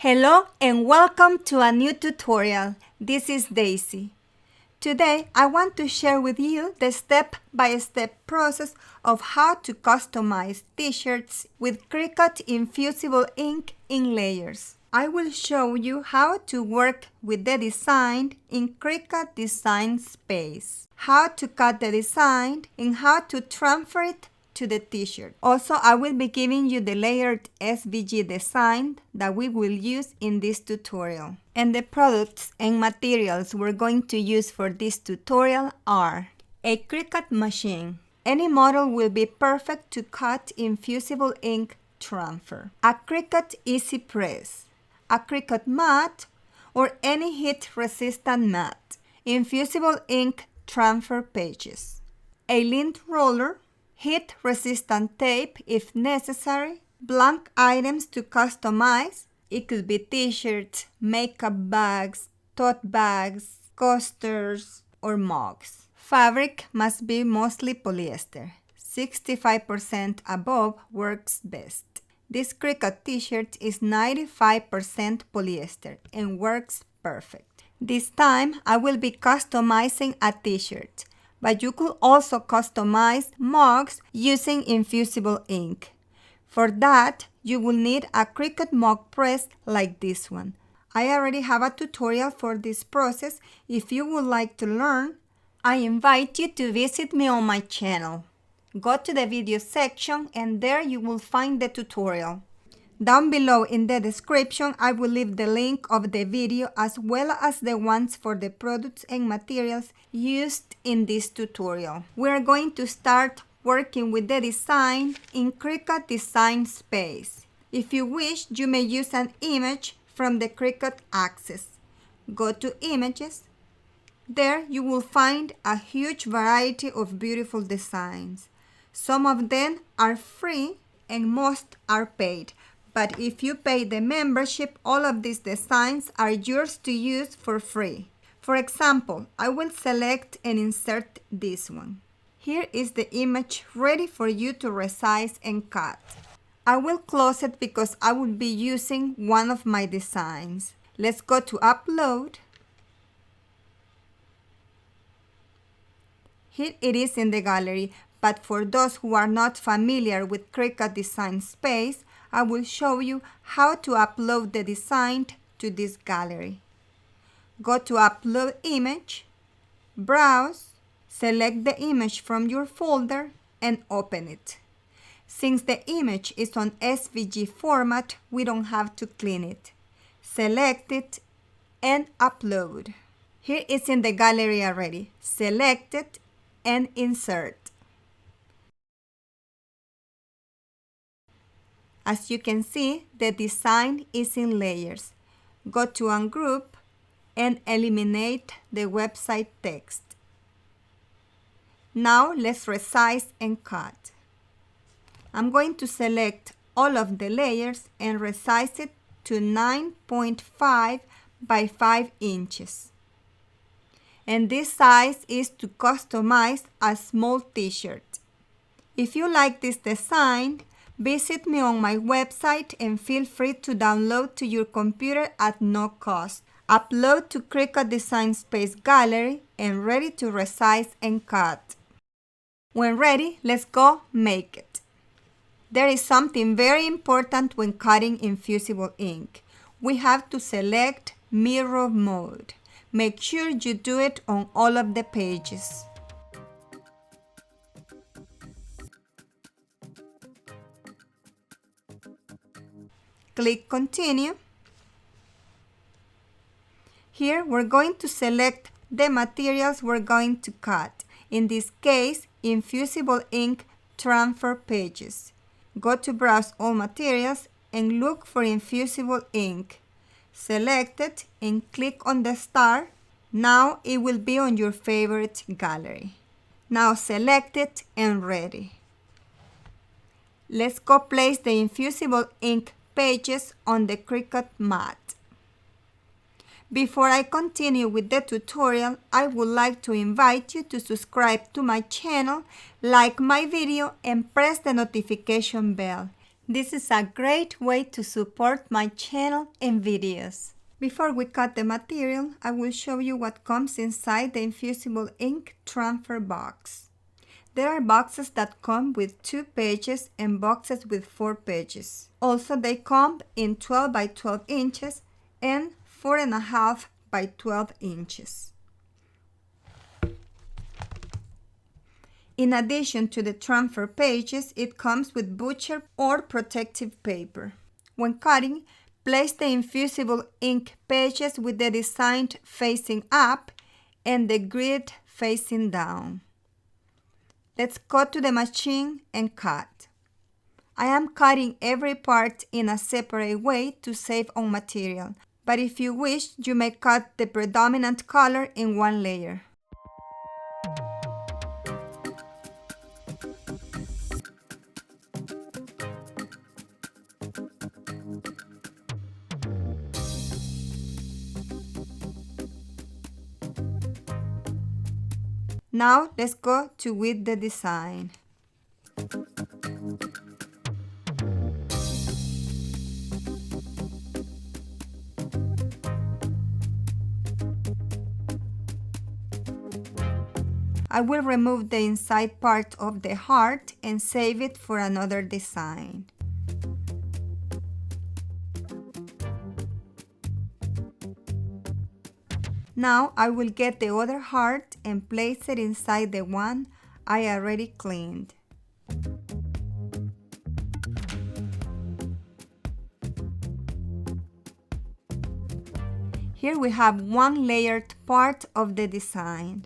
Hello and welcome to a new tutorial. This is Daisy. Today I want to share with you the step-by-step process of how to customize t-shirts with Cricut Infusible Ink in layers. I will show you how to work with the design in Cricut Design Space, how to cut the design, and how to transfer it to the t-shirt. Also, I will be giving you the layered SVG design that we will use in this tutorial. And the products and materials we're going to use for this tutorial are a Cricut machine. Any model will be perfect to cut Infusible Ink transfer. A Cricut Easy Press, a Cricut mat, or any heat-resistant mat. Infusible Ink transfer pages. A lint roller, heat-resistant tape if necessary, blank items to customize. It could be t-shirts, makeup bags, tote bags, coasters, or mugs. Fabric must be mostly polyester. 65% above works best. This Cricut t-shirt is 95% polyester and works perfect. This time I will be customizing a t-shirt, but you could also customize mugs using Infusible Ink. For that, you will need a Cricut mug press like this one. I already have a tutorial for this process. If you would like to learn, I invite you to visit me on my channel. Go to the video section and there you will find the tutorial. Down below in the description, I will leave the link of the video as well as the ones for the products and materials used in this tutorial. We are going to start working with the design in Cricut Design Space. If you wish, you may use an image from the Cricut Access. Go to Images. There you will find a huge variety of beautiful designs. Some of them are free and most are paid. But if you pay the membership, all of these designs are yours to use for free. For example, I will select and insert this one. Here is the image ready for you to resize and cut. I will close it because I will be using one of my designs. Let's go to Upload. Here it is in the gallery, but for those who are not familiar with Cricut Design Space, I will show you how to upload the design to this gallery. Go to Upload Image, browse, select the image from your folder and open it. Since the image is on SVG format, we don't have to clean it. Select it and upload. Here it's in the gallery already. Select it and insert. As you can see, the design is in layers. Go to Ungroup and eliminate the website text. Now let's resize and cut. I'm going to select all of the layers and resize it to 9.5 by 5 inches. And this size is to customize a small t-shirt. If you like this design, visit me on my website and feel free to download to your computer at no cost. Upload to Cricut Design Space Gallery and ready to resize and cut. When ready, let's go make it. There is something very important when cutting Infusible Ink. We have to select mirror mode. Make sure you do it on all of the pages. Click Continue. Here we're going to select the materials we're going to cut. In this case, Infusible Ink transfer pages. Go to Browse All Materials and look for Infusible Ink. Select it and click on the star. Now it will be on your favorite gallery. Now select it and ready. Let's go place the Infusible Ink pages on the Cricut mat. Before I continue with the tutorial, I would like to invite you to subscribe to my channel, like my video, and press the notification bell. This is a great way to support my channel and videos. Before we cut the material, I will show you what comes inside the Infusible Ink transfer box. There are boxes that come with 2 pages and boxes with 4 pages. Also, they come in 12 by 12 inches and 4.5 by 12 inches. In addition to the transfer pages, it comes with butcher or protective paper. When cutting, place the Infusible Ink pages with the design facing up and the grid facing down. Let's go to the machine and cut. I am cutting every part in a separate way to save on material, but if you wish, you may cut the predominant color in one layer. Now let's go to with the design. I will remove the inside part of the heart and save it for another design. Now I will get the other heart and place it inside the one I already cleaned. Here we have one layered part of the design.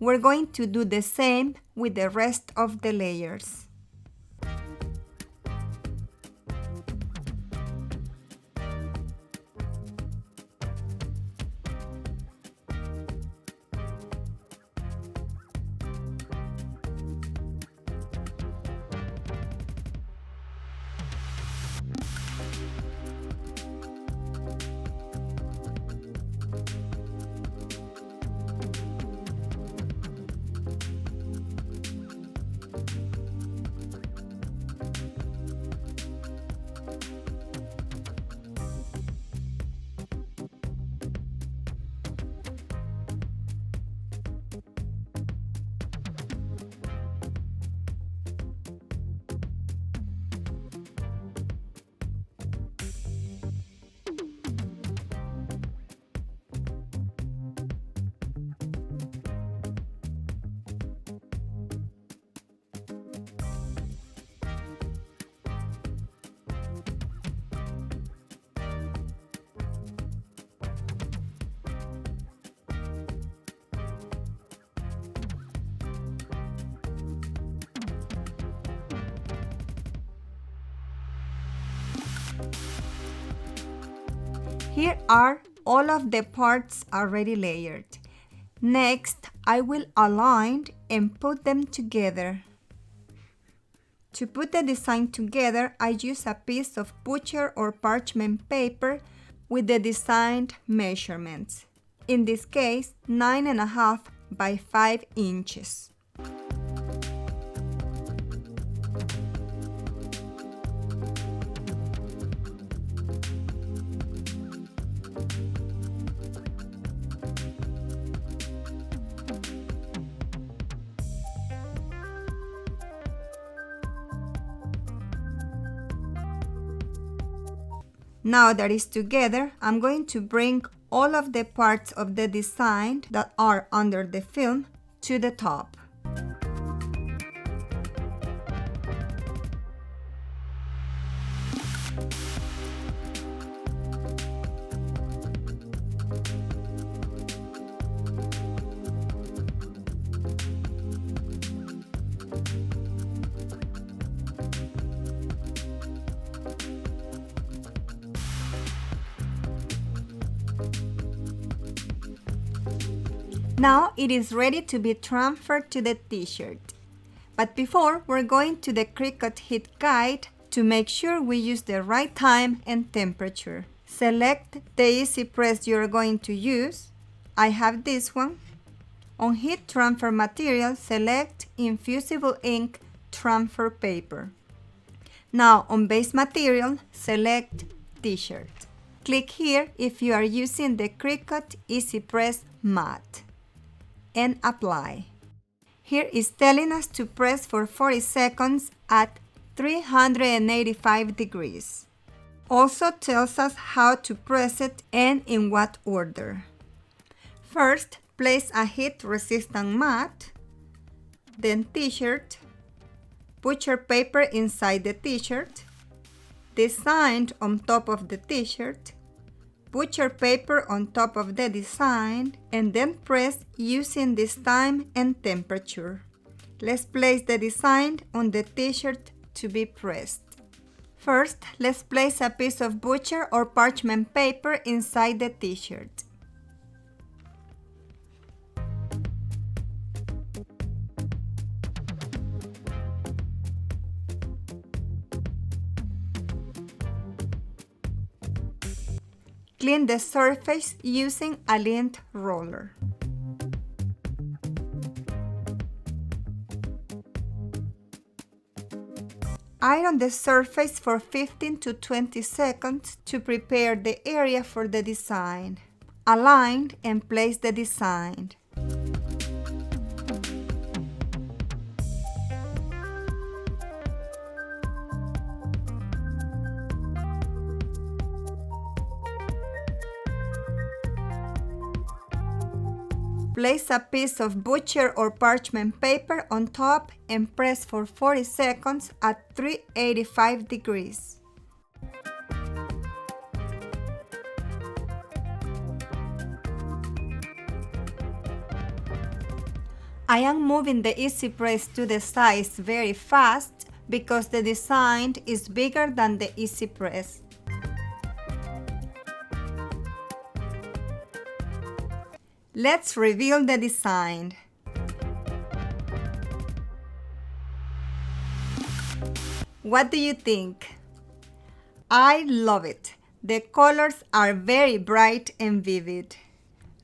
We're going to do the same with the rest of the layers. Here are all of the parts already layered. Next, I will align and put them together. To put the design together, I use a piece of butcher or parchment paper with the designed measurements. In this case, 9.5 by 5 inches. Now that it's together, I'm going to bring all of the parts of the design that are under the film to the top. Now it is ready to be transferred to the t-shirt. But before, we're going to the Cricut heat guide to make sure we use the right time and temperature. Select the easy press you're going to use. I have this one. On heat transfer material, select Infusible Ink transfer paper. Now on base material, select T-shirt. Click here if you are using the Cricut Easy Press mat and apply. Here is telling us to press for 40 seconds at 385 degrees. Also tells us how to press it and in what order. First, place a heat-resistant mat, then T-shirt. Put your paper inside the T-shirt. Design on top of the T-shirt. Put your paper on top of the design and then press using this time and temperature. Let's place the design on the T-shirt to be pressed. First, let's place a piece of butcher or parchment paper inside the T-shirt. Clean the surface using a lint roller. Iron the surface for 15 to 20 seconds to prepare the area for the design. Align and place the design. Place a piece of butcher or parchment paper on top and press for 40 seconds at 385 degrees. I am moving the Easy Press to the sides very fast because the design is bigger than the Easy Press. Let's reveal the design. What do you think? I love it. The colors are very bright and vivid.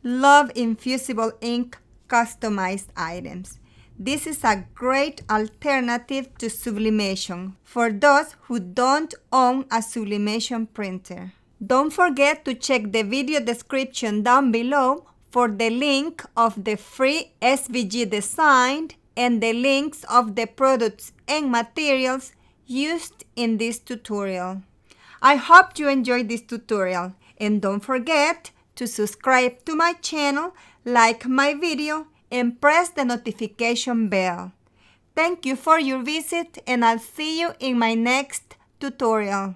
Love Infusible Ink customized items. This is a great alternative to sublimation for those who don't own a sublimation printer. Don't forget to check the video description down below for the link of the free SVG design and the links of the products and materials used in this tutorial. I hope you enjoyed this tutorial and don't forget to subscribe to my channel, like my video, and press the notification bell. Thank you for your visit and I'll see you in my next tutorial.